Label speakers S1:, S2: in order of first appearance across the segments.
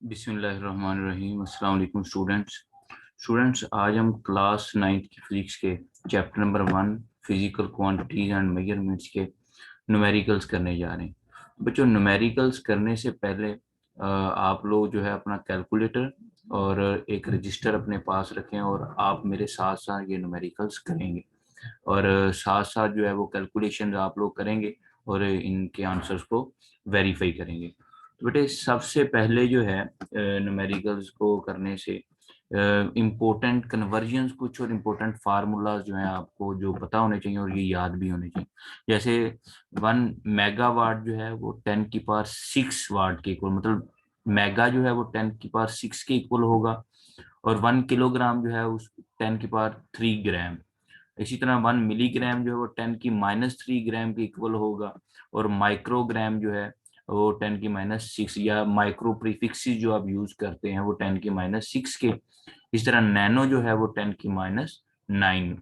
S1: बिस्मिल्लाहिर्रहमानिर्रहीम। अस्सलाम वालेकुम स्टूडेंट्स, आज हम क्लास 9th की फिजिक्स के chapter number 1 physical quantities and measurements के न्यूमेरिकल्स करने जा रहे हैं। बच्चों, न्यूमेरिकल्स करने से पहले आप लोग जो है अपना कैलकुलेटर और एक रजिस्टर अपने पास रखें और आप मेरे साथ साथ ये न्यूमेरिकल्स करेंगे और साथ साथ जो है वो कैलकुलेशन आप लोग करेंगे और इनके आंसर्स को वेरीफाई करेंगे। तो बेटे, सबसे पहले जो है न्यूमेरिकल्स को करने से इम्पोर्टेंट कन्वर्जन्स कुछ और इम्पोर्टेंट फार्मूलाज जो हैं आपको जो पता होने चाहिए और ये याद भी होने चाहिए। जैसे 1 मेगावाट जो है वो 10⁻6 वाट के इक्वल, मतलब मेगा जो है वो 10⁻6 के इक्वल होगा और 1 किलोग्राम जो है उस 10⁻3 ग्राम। इसी तरह 1 मिलीग्राम जो है वो 10⁻³ के इक्वल होगा और माइक्रोग्राम जो है वो 10⁻6, या माइक्रो प्रीफिक्सेस जो आप यूज करते हैं वो 10⁻6 के। इस तरह नैनो जो है वो 10⁻9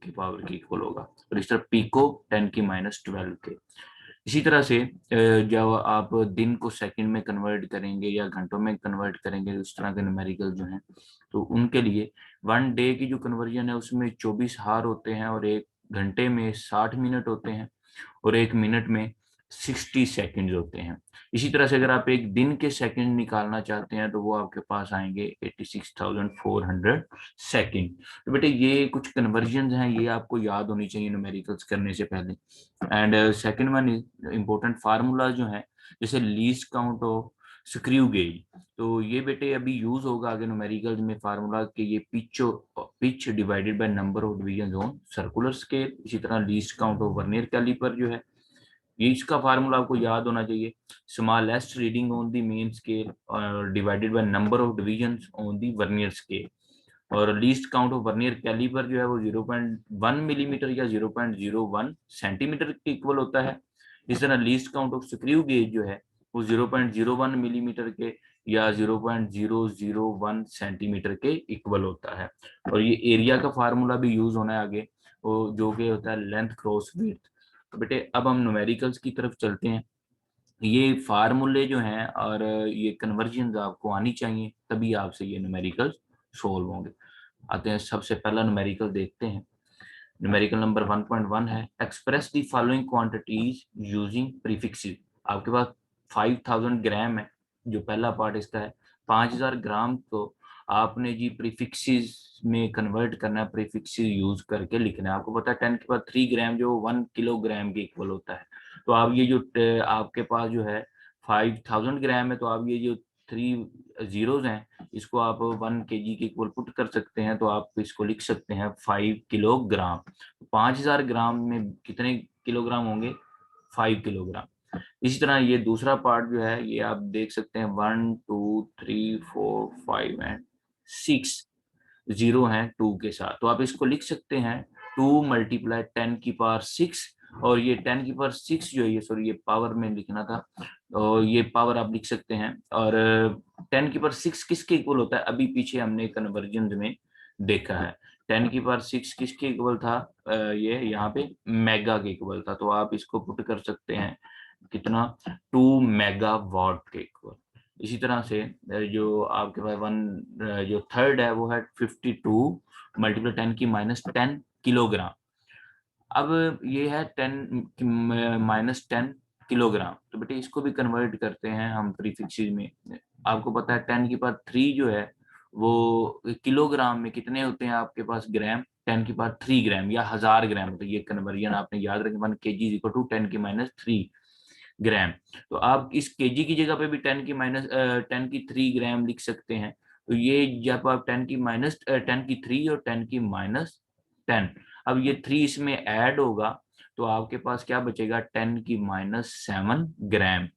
S1: की पावर के इक्वल होगा और इस तरह पीको 10⁻12 के। इसी तरह से जब आप दिन को सेकंड में कन्वर्ट करेंगे या घंटों में कन्वर्ट करेंगे, उस तरह के न्यूमेरिकल जो हैं, तो उनके लिए 1 डे की जो कन्वर्जन है उसमें 24 हार होते हैं और 1 घंटे में 60 मिनट होते हैं और 1 मिनट में 60 सेकेंड होते हैं। इसी तरह से अगर आप एक दिन के सेकंड निकालना चाहते हैं तो वो आपके पास आएंगे 86,400 सेकेंड। तो बेटे, ये कुछ कन्वर्जन हैं, ये आपको याद होनी चाहिए न्यूमेरिकल्स करने से पहले। And second one is important formula जो है, जैसे least count of screw gauge. तो ये बेटे अभी यूज होगा आगे न्यूमेरिकल्स में फार्मूला के, ये pitch divided by number of division on circular scale. इसी तरह least count of vernier caliper जो है, ये इसका फार्मूला आपको याद होना चाहिए, smallest reading on the main scale divided by number of divisions on the vernier scale. और least count of vernier caliper जो है वो 0.1 मिलीमीटर या 0.01 सेंटीमीटर के इक्वल होता है। इस तरह least count of screw gauge जो है वो 0.01 मिलीमीटर के या 0.001 सेंटीमीटर के इक्वल होता है। और ये एरिया का फार्मूला भी यूज होना है आगे, वो जो कि होता है लेंथ क्रॉस विड्थ। तो बेटे, अब हम न्यूमेरिकल्स की तरफ चलते हैं। ये फार्मूले जो हैं और ये कन्वर्जन आपको आनी चाहिए, तभी आपसे ये न्यूमेरिकल्स सोल्व होंगे। आते हैं, सबसे पहला न्यूमेरिकल देखते हैं। न्यूमेरिकल नंबर 1.1 है, express the following quantities using prefixes. आपके पास 5000 ग्राम है, जो पहला पार्ट इसका है। 5000 ग्राम को आपने जी प्रीफिक्सेस में कन्वर्ट करना है, प्रीफिक्सेस यूज करके लिखना है। आपको पता है 10⁻3 ग्राम जो 1 किलोग्राम के इक्वल होता है। तो आप ये जो आपके पास जो है 5000 ग्राम है, तो आप ये जो 3 जीरोज हैं इसको आप 1 kg के इक्वल पुट कर सकते हैं, तो आप इसको लिख सकते हैं 5 किलोग्राम। 5000 ग्राम में कितने किलोग्राम होंगे? 5 किलोग्राम। इसी तरह ये दूसरा पार्ट जो है, ये आप देख सकते हैं 1 2 3 4 5 एंड 6 जीरो हैं 2 के साथ, तो आप इसको लिख सकते हैं 2 × 10⁻6। और ये 10⁻6 जो है, ये सॉरी, ये पावर में लिखना था, और ये पावर आप लिख सकते हैं। और 10⁻6 किसके इक्वल होता है? अभी पीछे हमने कन्वर्जन में देखा है 10⁻6 किसके इक्वल था? ये यहाँ पे मेगा के इक्वल था। तो आप इसको पुट कर सकते हैं कितना? 2 मेगावाट के इक्वल। इसी तरह से जो आपके पास जो थर्ड है वो है 52 × 10⁻10 किलोग्राम। अब ये है 10⁻10 किलोग्राम। तो बेटे, इसको भी कन्वर्ट करते हैं हम प्रीफिक्सेस में। आपको पता है 10⁻3 जो है वो किलोग्राम में कितने होते हैं आपके पास ग्राम? 10⁻3 ग्राम या 1000 ग्राम। तो ये कन्वर्जन आपने याद रखें, 1 kg इक्वल टू 10⁻3 ग्राम। तो आप इस केजी की जगह पे भी 10⁻3 ग्राम लिख सकते हैं। तो ये जब आप 10⁻10 और 10⁻10, अब ये 3 इसमें ऐड होगा तो आपके पास क्या बचेगा? 10⁻7 ग्राम।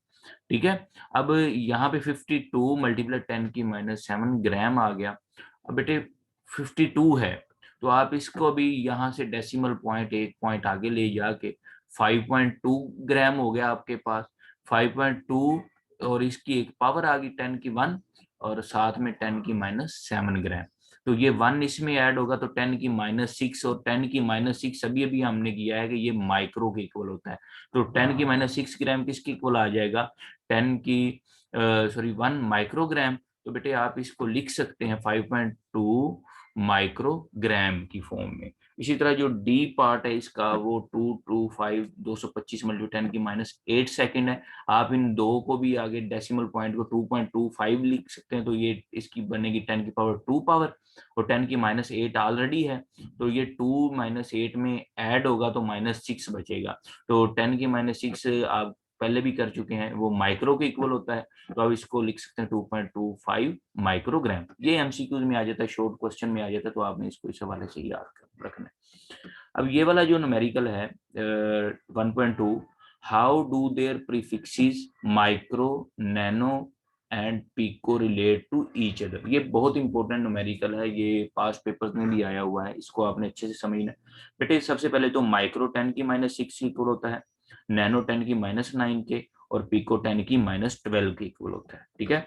S1: ठीक है। अब यहाँ पे 52 × 10⁻7 ग्राम आ गया। अब बेटे 52 है, तो आप इसको भी यहाँ से डेसिमल पॉइंट एक पॉइंट आगे ले जाके 5.2 ग्राम हो गया आपके पास। 5.2 और इसकी एक पावर आ गई 10⁻1 और साथ में 10⁻7 ग्राम। तो ये 1 इसमें ऐड होगा तो 10⁻6, और 10⁻6 अभी अभी हमने किया है कि ये माइक्रो के इक्वल होता है। तो 10⁻6 ग्राम किसके इक्वल आ जाएगा? 10 सॉरी 1 माइक्रोग्राम, तो बेटे आप इसको लिख सकते हैं 5.2 माइक्रोग्राम की फॉर्म में। इसी तरह जो डी पार्ट है इसका वो 225 × 10⁻8 सेकेंड है। आप इन दो को भी आगे डेसिमल पॉइंट को 2.25 लिख सकते हैं, तो ये इसकी बनेगी 10⁻2 पावर, और 10⁻8 ऑलरेडी है, तो ये 2 - 8 में ऐड होगा तो -6 बचेगा। तो 10⁻6 आप पहले भी कर चुके हैं, वो माइक्रो के इक्वल होता है, तो आप इसको लिख सकते हैं 2.25 माइक्रोग्राम। ये एमसीक्यूज में आ जाता है, शॉर्ट क्वेश्चन में आ जाता है, तो आपने इसको इस हवाले से याद रखना है। अब ये वाला जो न्यूमेरिकल है 1.2, how do their prefixes micro, nano and pico relate to each other. ये बहुत इंपॉर्टेंट न्यूमेरिकल है, ये पास्ट पेपर्स में भी आया हुआ है, इसको आपने अच्छे से समझना है। बेटे सबसे पहले तो माइक्रो 10⁻6 इक्वल होता है, नैनो 10⁻9 के, और पिको 10⁻12 के इक्वल होता है। ठीक है,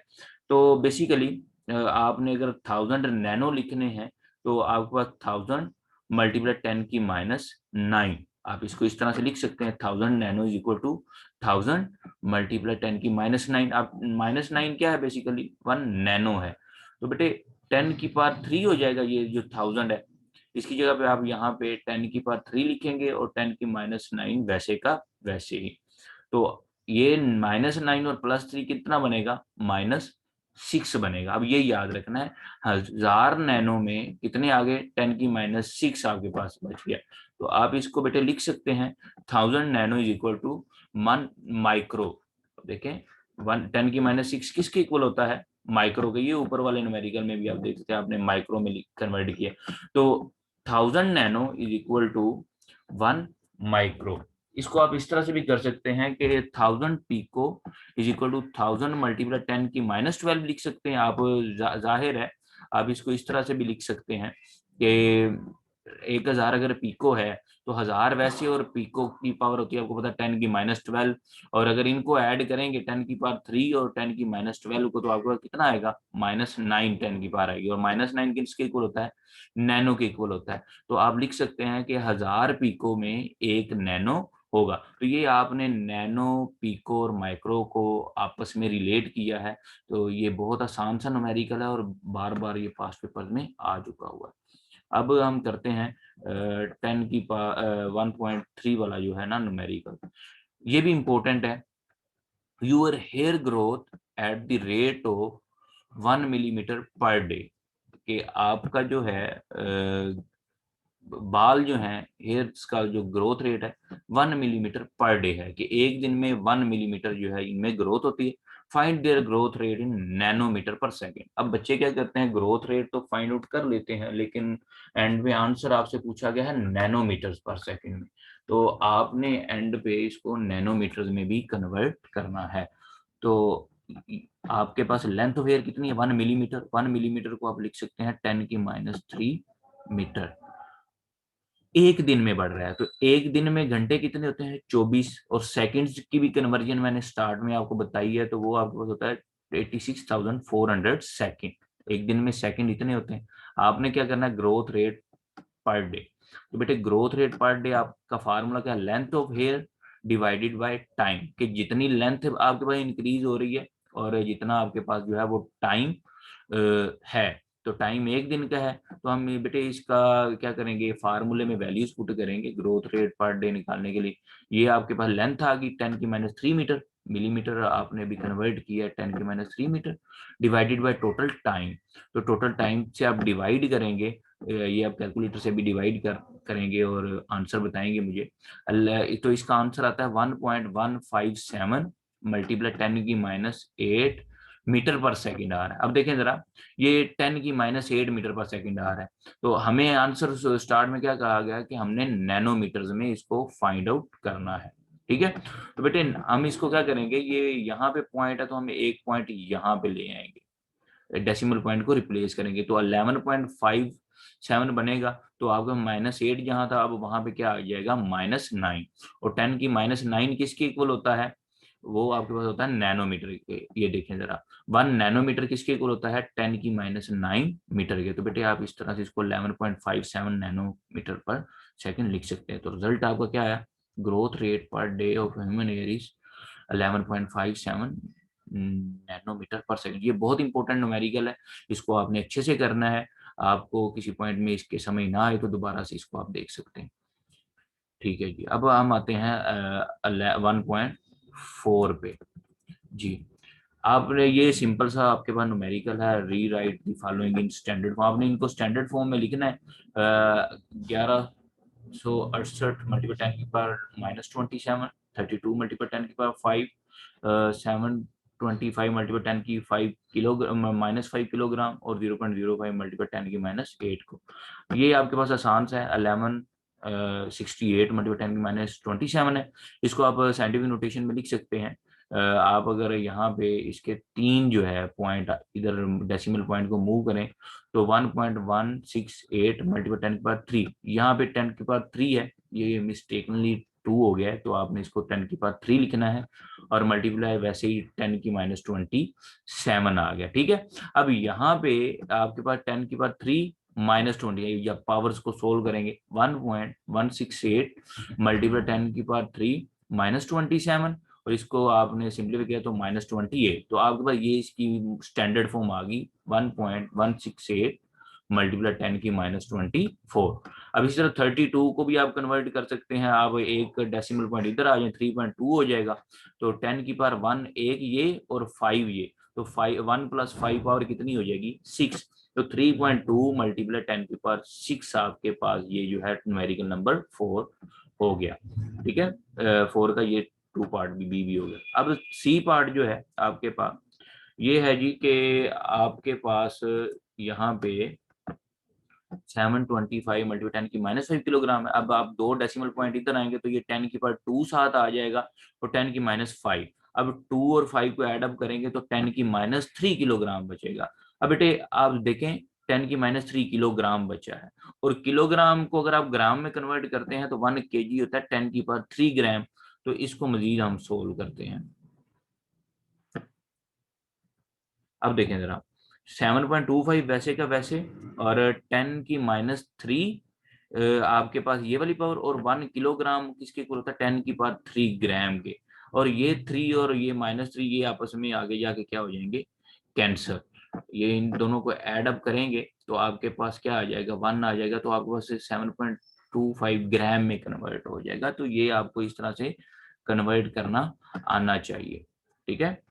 S1: तो बेसिकली आपने अगर 1000 नैनो लिखने हैं तो आपके पास 1000 मल्टीप्लाई 10⁻9, आप इसको इस तरह से लिख सकते हैं, 1000 nano is equal to 1000 multiply 10⁻9। आप -9 क्या है, बेसिकली 1 नैनो है, तो बेटे 10⁻3 हो जाएगा ये जो 1000 है, इसकी जगह पे आप यहाँ पे 10⁻3 लिखेंगे और 10⁻9 वैसे का वैसे ही। तो ये -9 और +3 कितना बनेगा, -6 बनेगा। अब ये याद रखना है, 1000 नैनो में कितने आगे 10⁻6 आपके पास बच गया, तो आप इसको बेटे लिख सकते हैं 1000 nano is equal to 1 micro. देखें 10⁻6 किसके इक्वल होता है, माइक्रो के। ये ऊपर वाले न्यूमेरिकल में भी आप देख सकते हैं, आपने माइक्रो में कन्वर्ट किया, तो 1000 nano is equal to 1 micro. इसको आप इस तरह से भी कर सकते हैं कि 1000 pico is equal to 1000 multiply 10⁻12 लिख सकते हैं आप। जाहिर है आप इसको इस तरह से भी लिख सकते हैं कि 1000 अगर पिको है तो 1000 वैसे, और पिको की पावर होती है आपको पता है 10⁻12, और अगर इनको ऐड करेंगे 10⁻3 और 10⁻12 को, तो आपको कितना आएगा, -9 10 की पावर आएगी, और -9 किसके इक्वल होता है, नैनो के इक्वल होता है। तो आप लिख सकते हैं कि 1000 पिको में 1 नैनो होगा। तो ये आपने नैनो, पिको और माइक्रो को आपस में रिलेट किया है, तो ये बहुत आसान सा न्यूमेरिकल है और बार बार ये पास्ट पेपर में आ चुका हुआ है। अब हम करते हैं 1.3 वाला जो है ना न्यूमेरिकल, ये भी इंपॉर्टेंट है। Your hair growth at the rate of 1 millimetre per day, कि आपका जो है बाल जो है, हेयर्स का जो ग्रोथ रेट है 1 मिलीमीटर पर डे है, कि एक दिन में 1 मिलीमीटर जो है इनमें ग्रोथ होती है। Find their growth rate in nanometre per second. अब बच्चे क्या करते हैं, ग्रोथ रेट तो फाइंड आउट कर लेते हैं, लेकिन एंड में आंसर आपसे पूछा गया है नैनोमीटर्स पर सेकेंड में, तो आपने एंड पे इसको नैनोमीटर्स में भी कन्वर्ट करना है। तो आपके पास लेंथ ऑफ हेयर कितनी है, 1 मिलीमीटर। 1 मिलीमीटर को आप लिख सकते हैं 10⁻3 मीटर। एक दिन में बढ़ रहा है, तो एक दिन में घंटे कितने होते हैं, 24, और सेकंड्स की भी कन्वर्जन मैंने स्टार्ट में आपको बताई है, तो वो आपके पास होता है 86,400 सेकंड। एक दिन में सेकंड इतने होते हैं। आपने क्या करना है, ग्रोथ रेट पर डे। तो बेटे ग्रोथ रेट पर डे आपका फार्मूला क्या है, length of hair divided by time, कि जितनी लेंथ आपके पास इंक्रीज हो रही है और जितना आपके पास जो है वो टाइम है, तो टाइम एक दिन का है, तो हम बेटे इसका क्या करेंगे, फार्मूले में वैल्यूज पुट करेंगे ग्रोथ रेट पर डे निकालने के लिए। ये आपके पास लेंथ आ गई 10⁻3 मीटर, मिलीमीटर आपने भी कन्वर्ट किया 10⁻3 metre, divided by total time. तो टोटल टाइम से आप डिवाइड करेंगे, ये आप कैलकुलेटर से भी डिवाइड करेंगे और आंसर बताएंगे मुझे। तो इसका आंसर आता है 1.157 मल्टीप्लाई 10⁻8 मीटर पर सेकंड आ रहा है। अब देखें जरा, ये 10⁻8 मीटर पर सेकंड आ रहा है, तो हमें आंसर स्टार्ट में क्या कहा गया कि हमने नैनोमीटर्स में इसको फाइंड आउट करना है। ठीक है, तो बेटे हम इसको क्या करेंगे, ये यहाँ पे पॉइंट है तो हम एक पॉइंट यहाँ पे ले आएंगे, डेसिमल पॉइंट को रिप्लेस करेंगे, तो 11.57 बनेगा। तो आपका -8 जहां था, अब वहां पे क्या आ जाएगा, -9, और 10⁻9 किसके इक्वल होता है, वो आपके पास होता है नैनोमीटर के। ये देखें जरा, 1 नैनोमीटर किसके इक्वल होता है, 10⁻9 मीटर के। तो बेटे आप इस तरह से इसको 11.57 नैनोमीटर पर सेकंड लिख सकते हैं। तो रिजल्ट आपका क्या है, growth rate per day of human hair is 11.57 nanometre per second. ये बहुत इंपॉर्टेंट न्यूमेरिकल है, इसको आपने अच्छे से करना है। आपको किसी पॉइंट में इसके समझ ना आए तो दोबारा से इसको आप देख सकते हैं। ठीक है जी, अब हम आते हैं 1.4 पे जी। आपने ये सिंपल सा आपके पास न्यूमेरिकल है, री right the following in standard form. आपने इनको स्टैंडर्ड फॉर्म में लिखना है। 1168 मल्टीपल 10 की पावर -27, 32 मल्टीपल 10 की पावर 5, 725 मल्टीपल 10 की 5 किलोग्राम -5 किलोग्राम, और 0.05 मल्टीपल 10 की -8 को। ये आपके पास आसान सा है। 1168 मल्टीपल 10 की -27 है। इसको आप साइंटिफिक नोटेशन में लिख सकते हैं। आप अगर यहाँ पे इसके 3 जो है पॉइंट इधर डेसिमल पॉइंट को मूव करें तो 1.168 मल्टीपल 10 की पावर 3, यहाँ पे 10 की पावर 3 है, ये मिस्टेकनली 2 हो गया है, तो आपने इसको 10 की पावर 3 लिखना है, और मल्टीप्लाई वैसे ही 10 की -27 आ गया। ठीक है, अब यहाँ पे आपके पास 10 की पावर 3 -20 है। जब पावर्स को सोल्व करेंगे 1.168 मल्टीप्लाई 10 की पावर 3 -27, और इसको आपने सिंप्लीफाई किया तो -28, तो आपके पास ये इसकी स्टैंडर्ड फॉर्म आ गई 1.168 मल्टीप्लाई 10 की -24। अब इसी तरह 32 को भी आप कन्वर्ट कर सकते हैं। आप एक डेसिमल पॉइंट इधर आ जाए 3.2 हो जाएगा, तो 10 की पावर 1 एक ये और 5 ये, तो 1 + 5 पावर कितनी हो जाएगी 6, तो 3.2 मल्टीप्लाई 10 की पावर 6 आपके पास ये जो है न्यूमेरिकल नंबर 4 हो गया। ठीक है, 4 का ये 2 पार्ट बी हो गया। अब सी पार्ट जो है आपके पास ये है जी कि आपके पास यहाँ पे 725 मल्टीपल 10 की -5 किलोग्राम है। अब आप 2 डेसिमल पॉइंट इधर आएंगे तो ये 10 की पावर 2 साथ आ जाएगा, और 10 की -5। अब 2 और 5 को ऐड अप करेंगे तो 10 की -3 किलोग्राम बचेगा। अब बेटे आप देखें 10 की -3 किलोग्राम बचा है, और किलोग्राम को अगर आप ग्राम में कन्वर्ट करते हैं तो 1 kg होता है 10 की पावर 3 ग्राम। तो इसको मजीद हम सोल्व करते हैं। अब देखें जरा 7.25 वैसे का वैसे, और 10 की -3 आपके पास ये वाली पावर, और 1 किलोग्राम किसके इक्वल होता है 10 की पावर 3 ग्राम के, और ये 3 और ये -3 ये आपस में आगे जाके क्या हो जाएंगे कैंसर। ये इन दोनों को ऐड अप करेंगे तो आपके पास क्या आ जाएगा 1 आ जाएगा, तो आपके पास 7.25 ग्राम में कन्वर्ट हो जाएगा। तो ये आपको इस तरह से कन्वर्ट करना आना चाहिए। ठीक है,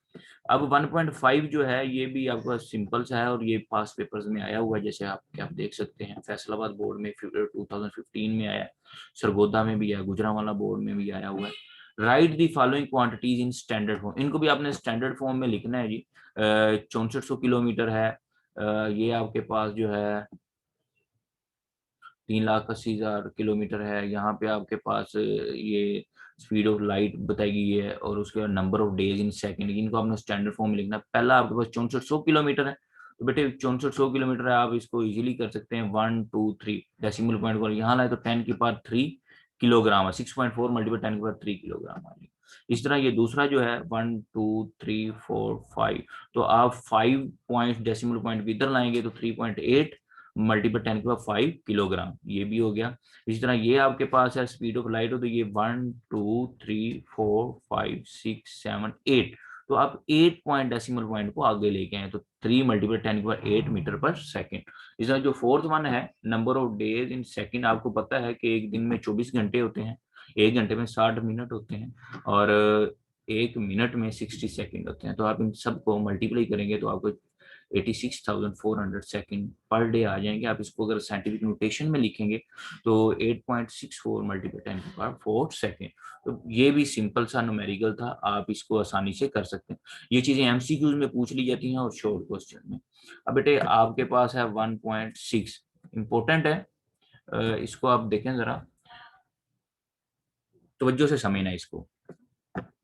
S1: अब 1.5 जो है ये भी आपका सिंपल सा है, और ये पास पेपर्स में आया हुआ है, जैसे आप देख सकते हैं फैसलाबाद बोर्ड में 2015 में आया, सरगोदा में भी आया, गुजरांवाला बोर्ड में भी आया हुआ है। Right the following quantities in standard form, इनको भी आपने स्टैंडर्ड फॉर्म में लिखना है जी। 6400 किलोमीटर है, ये आपके पास जो है 3,80,000 किलोमीटर है। यहाँ पे आपके पास ये स्पीड ऑफ लाइट बताएगी है, और उसके बाद number of days in second, इनको आपने स्टैंडर्ड फॉर्म में लिखना है। पहला आपके पास 6400 किलोमीटर है, तो बेटे 6400 किलोमीटर है, आप इसको इजीली कर सकते हैं 1 2 3 डेसिमल पॉइंट को यहाँ लाए तो 10 की पावर 3 किलोग्राम है, 6.4 मल्टीपल 10 की पावर 3 किलोग्राम आ गई। इस तरह ये दूसरा जो है 1 2 3 4 5, तो आप 5 पॉइंट डेसिमल पॉइंट इधर लाएंगे तो 3.8 मल्टीपल 10 की पावर 5 किलोग्राम, ये भी हो गया। इसी तरह ये आपके पास है स्पीड ऑफ लाइट हो, तो ये 1 2 3 4 5 6 7 8, तो आप 8 पॉइंट डेसिमल पॉइंट को आगे लेके आए तो 3 मल्टीपल 10 की पावर 8 मीटर पर सेकंड। इस तरह जो फोर्थ वन है number of days in second, आपको पता है कि एक दिन में 24 घंटे होते हैं, एक घंटे में 60 मिनट होते हैं, और एक मिनट में 60 सेकंड होते हैं। तो आप इन सबको मल्टीप्लाई करेंगे तो आपको 86,400 सेकंड पर डे आ जाएंगे। आप इसको अगर साइंटिफिक नोटेशन में लिखेंगे तो 8.64 मल्टीपल 10 की पावर 4 सेकंड। तो ये भी सिंपल सा न्यूमेरिकल था, आप इसको आसानी से कर सकते हैं। ये चीजें एमसीक्यूज में पूछ ली जाती हैं और शॉर्ट क्वेश्चन में। अब बेटे आपके पास है 1.6, इंपॉर्टेंट है, इसको आप देखें जरा, तवज्जो से समझना इसको।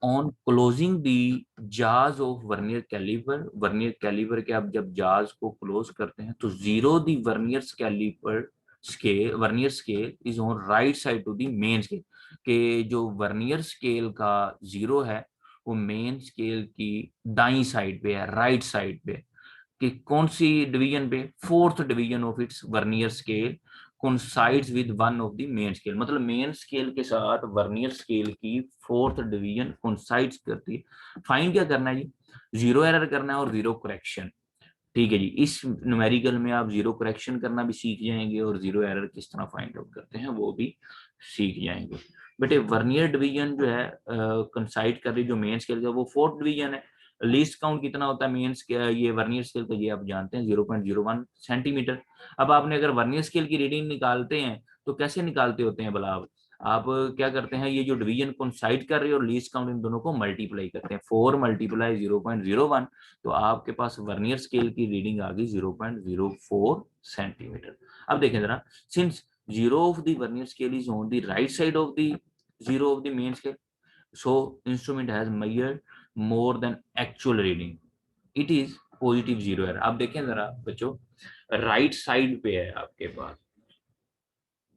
S1: ऑन क्लोजिंग दी जाज ऑफ वर्नियर कैलिपर के आप जब जाज को क्लोज करते हैं तो zero the vernier scale is on right side to the main scale, के जो वर्नियर स्केल का जीरो है वो मेन स्केल की दाई साइड पे है, राइट साइड पे। कि कौन सी डिवीजन पे, fourth division of its vernier scale coincides with one of the main scale, मतलब मेन स्केल के साथ वर्नियर स्केल की फोर्थ डिवीजन कोइंसाइड्स करती है। फाइंड क्या करना है जी, जीरो एरर करना है और जीरो करेक्शन। ठीक है जी, इस न्यूमेरिकल में आप जीरो करेक्शन करना भी सीख जाएंगे और जीरो एरर किस तरह फाइंड आउट करते हैं वो भी सीख जाएंगे। बेटे वर्नियर डिवीजन जो है कंसाइड कर रही जो मेन स्केल का वो फोर्थ डिवीजन है। लीस्ट काउंट कितना होता है मेन स्केल ये वर्नियर स्केल का, ये आप जानते हैं 0.01 सेंटीमीटर। अब आपने अगर वर्नियर स्केल की रीडिंग निकालते हैं तो कैसे निकालते होते हैं भला आप क्या करते हैं, ये जो डिवीजन कोइंसाइड कर रही है और लीस्ट काउंट इन दोनों को मल्टीप्लाई करते हैं, 4 मल्टीप्लाई 0.01, तो आपके पास वर्नियर स्केल की रीडिंग आ गई 0.04 सेंटीमीटर। अब देखें जरा, since zero of the vernier scale is on the right side of the zero of the main scale, so instrument has measured more than actual reading, it is positive zero error। आप देखें जरा बच्चों, right side पे है आपके पास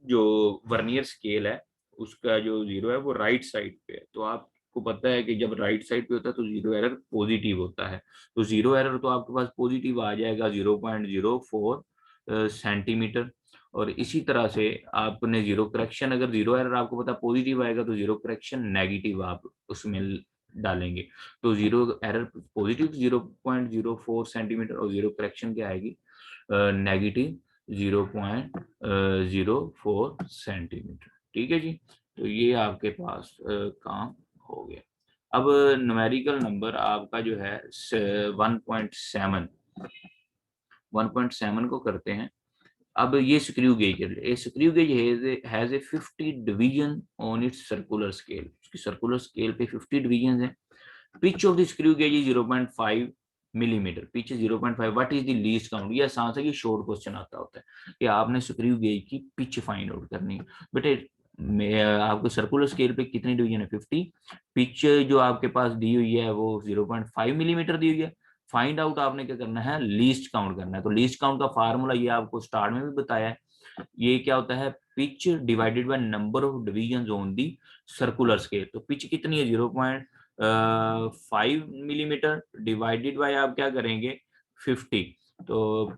S1: जो vernier scale है उसका जो जीरो है वो राइट साइड पे है, तो आपको पता है कि जब राइट साइड पे होता है तो जीरो एरर पॉजिटिव होता है, तो जीरो एरर तो आपके पास पॉजिटिव आ जाएगा 0.04 सेंटीमीटर। और इसी तरह से आपने जीरो करेक्शन, अगर जीरो एरर आपको पता पॉजिटिव आएगा तो जीरो करेक्शन नेगेटिव आप उसमें डालेंगे, तो जीरो एरर पॉजिटिव 0.04 सेंटीमीटर और जीरो करेक्शन क्या आएगी नेगेटिव 0.04 सेंटीमीटर। ठीक है जी, तो ये आपके पास काम हो गया। अब न्यूमेरिकल नंबर आपका जो है 1.7 को करते हैं। अब ये स्क्रू गेज के लिए, screw gauge has a 50 division on it's circular scale, उसकी सर्कुलर स्केल पे 50 डिवीजन है। Pitch of the screw gauge is 0.5 millimetre, pitch 0.5, what is the least count, ये आसान सा, ये शॉर्ट क्वेश्चन आता होता है कि आपने स्क्रू गेज की पिच फाइंड आउट करनी है। बेटे आपको सर्कुलर स्केल पे कितनी डिवीजन है 50, पिच जो आपके पास दी हुई है वो 0.5 मिलीमीटर दी हुई है, फाइंड आउट आपने क्या करना है लीस्ट काउंट करना है। तो लीस्ट काउंट का फार्मूला ये आपको स्टार्ट में भी बताया है, ये क्या होता है pitch divided by number of division on the circular scale. तो पिच कितनी है 0.5 मिलीमीटर डिवाइडेड बाय आप क्या करेंगे 50, तो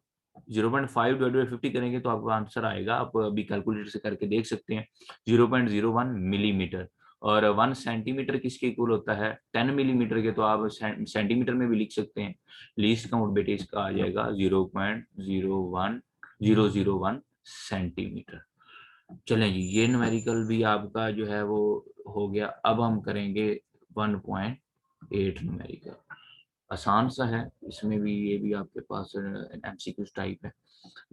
S1: 0.5 डिवाइडेड बाय 50 करेंगे तो आपका आंसर आएगा, आप अभी कैलकुलेटर से करके देख सकते हैं 0.01 मिलीमीटर। और 1 सेंटीमीटर किसके इक्वल होता है 10 मिलीमीटर के, तो आप सेंटीमीटर में भी लिख सकते हैं। लीस्ट काउंट बेटे इसका आ जाएगा 0.01001 सेंटीमीटर। चलें जी, ये न्यूमेरिकल भी आपका जो है वो हो गया। अब हम करेंगे 1.8 न्यूमेरिकल, आसान सा है, इसमें भी ये भी आपके पास एमसीक्यू टाइप है।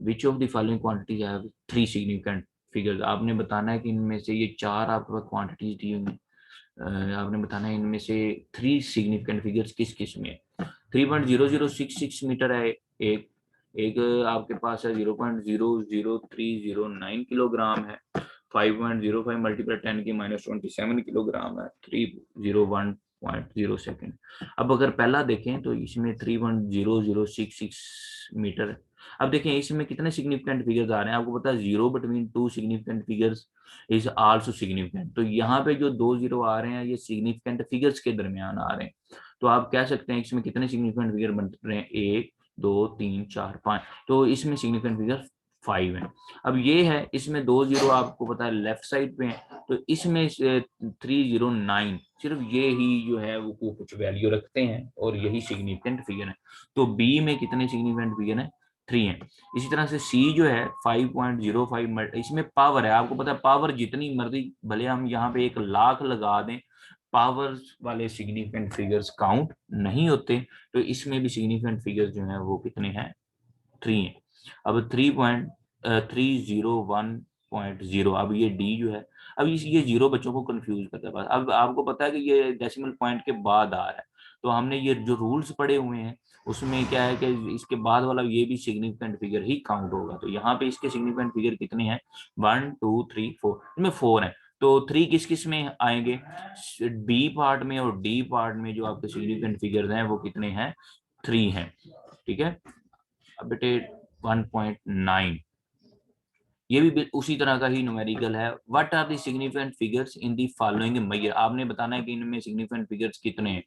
S1: Which of the following quantities have three significant figures, आपने बताना है कि इनमें से ये चार आपके पास क्वांटिटीज दी हुई हैं, आपने बताना है इनमें से थ्री सिग्निफिकेंट फिगर्स किस किस में है। 3.0066 मीटर है एक, एक आपके पास है 0.00309 किलोग्राम है, 5.05 मल्टीप्लाई 10⁻⁻27 किलोग्राम है, 301.0 सेकेंड। अब अगर पहला देखें तो इसमें 3.0066 मीटर है। अब देखें इसमें कितने सिग्निफिकेंट फिगर्स आ रहे हैं, आपको पता है zero between two significant figures is also significant, तो यहाँ पे जो दो जीरो आ रहे हैं ये सिग्निफिकेंट फिगर्स के दरमियान आ रहे हैं, तो आप कह सकते हैं इसमें कितने सिग्निफिकेंट फिगर बन रहे हैं 1 2 3 4 5, तो इसमें सिग्निफिकेंट फिगर 5 है। अब ये है इसमें दो जीरो आपको पता है लेफ्ट साइड पे है, तो इसमें 309 सिर्फ ये ही जो है वो कुछ वैल्यू रखते हैं और यही सिग्निफिकेंट फिगर है, तो बी में कितने सिग्निफिकेंट फिगर है 3 है। इसी तरह से सी जो है 5.05, इसमें पावर है, आपको पता है पावर जितनी मर्जी भले हम यहाँ पे 1 लाख लगा दें, पावर वाले सिग्निफिकेंट फिगर्स काउंट नहीं होते, तो इसमें भी सिग्निफिकेंट फिगर्स जो है वो कितने हैं 3 है। अब 3.301.0, अब ये डी जो है, अब ये जीरो बच्चों को कंफ्यूज करता है। अब आपको पता है कि ये डेसिमल पॉइंट के बाद आ रहा है, तो हमने ये जो रूल्स पढ़े हुए हैं उसमें क्या है कि इसके बाद वाला ये भी सिग्निफिकेंट फिगर ही काउंट होगा, तो यहाँ पे इसके सिग्निफिकेंट फिगर कितने हैं 1 2 3 4, इसमें 4 है, तो 3 किस किस में आएंगे बी पार्ट में, और डी पार्ट में जो आपके सिग्निफिकेंट फिगर्स हैं वो कितने हैं 3 हैं। ठीक है, अब बेटे 1.9 ये भी उसी तरह का ही न्यूमेरिकल है। What are the significant figures in the following measure, आपने बताना है कि इनमें सिग्निफिकेंट फिगर्स कितने हैं।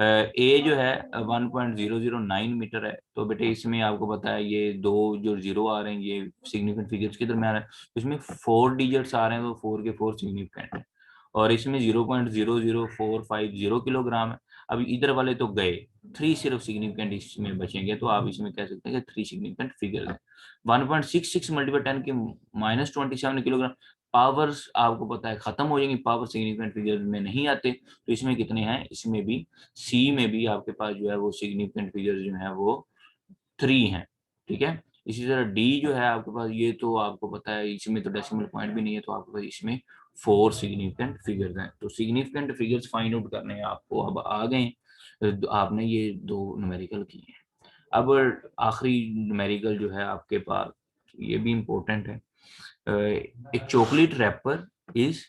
S1: ए जो है 1.009 मीटर है, तो बेटे इसमें आपको पता है ये दो जो जीरो आ रहे हैं ये सिग्निफिकेंट फिगर्स किधर में आ रहे हैं, इसमें 4 डिजिट्स आ रहे हैं, तो 4 के 4 सिग्निफिकेंट है। और इसमें 0.00450 किलोग्राम है। अब इधर वाले तो गए, 3 सिर्फ सिग्निफिकेंट इसमें बचेंगे, तो आप इसमें कह सकते हैं कि 3 सिग्निफिकेंट फिगर है। 1.66 मल्टीपल 10 की -27 किलोग्राम। पावर्स आपको पता है खत्म हो जाएंगी, पावर सिग्निफिकेंट फिगर में नहीं आते, तो इसमें कितने हैं, इसमें भी सी में भी आपके पास जो है वो सिग्निफिकेंट फिगर जो है वो 3 हैं, ठीक है। इसी तरह डी जो है आपके पास, ये तो आपको पता है इसमें तो डेसिमल पॉइंट भी नहीं है, तो आपके पास इसमें 4 सिग्निफिकेंट फिगर्स हैं। तो सिग्निफिकेंट फिगर्स फाइंड आउट करने हैं आपको, अब आ गए, आपने ये 2 न्यूमेरिकल किए हैं। अब आखिरी न्यूमेरिकल जो है आपके पास, ये भी इम्पोर्टेंट है। एक chocolate wrapper is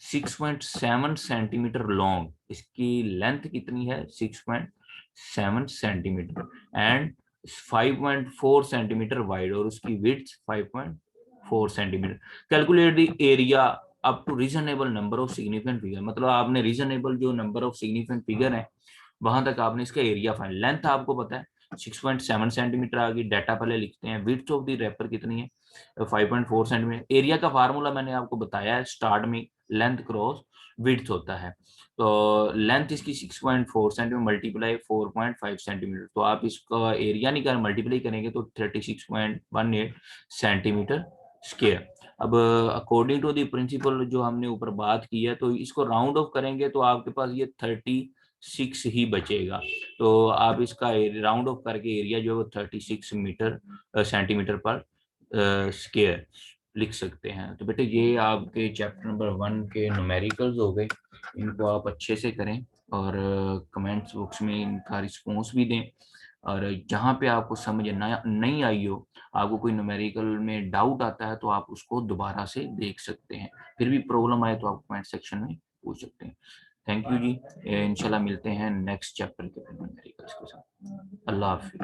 S1: 6.7 centimetre long, इसकी लेंथ कितनी है, 6.7 सेंटीमीटर, एंड 5.4 सेंटीमीटर वाइड, और उसकी width 5.4 centimetre. Calculate the area up to reasonable number of significant figure, मतलब आपने रीजनेबल जो नंबर ऑफ सिग्निफिकेंट फिगर है वहां तक आपने इसका एरिया फाइंड। लेंथ आपको पता है 6.7 सेंटीमीटर आ गई, डाटा पहले लिखते हैं। विड्थ ऑफ द रैपर कितनी है, 5.4 सेंटीमीटर। एरिया का फार्मूला मैंने आपको बताया है स्टार्ट में, लेंथ क्रॉस विड्थ होता है। तो लेंथ इसकी 6.4 सेंटीमीटर मल्टीप्लाई 4.5 सेंटीमीटर, तो आप इसका एरिया निकाल मल्टीप्लाई करेंगे तो 36.18 सेंटीमीटर स्क्वायर। अब अकॉर्डिंग टू द प्रिंसिपल जो हमने ऊपर बात की है, तो इसको राउंड ऑफ करेंगे तो आपके पास ये 36 ही बचेगा। तो आप इसका राउंड ऑफ करके एरिया जो है वो 36 मीटर सेंटीमीटर पर स्क्वायर लिख सकते हैं। तो बेटे ये आपके चैप्टर नंबर 1 के न्यूमेरिकल्स हो गए, इनको आप अच्छे से करें और कमेंट्स बॉक्स में इनका रिस्पॉन्स भी दें। और जहाँ पे आपको समझ नहीं आई हो, आपको कोई न्यूमेरिकल में डाउट आता है, तो आप उसको दोबारा से देख सकते हैं। फिर भी प्रॉब्लम आए तो आप कमेंट सेक्शन में पूछ सकते हैं। थैंक यू जी, इंशाल्लाह मिलते हैं नेक्स्ट चैप्टर के न्यूमेरिकल्स के साथ। अल्लाह हाफिज।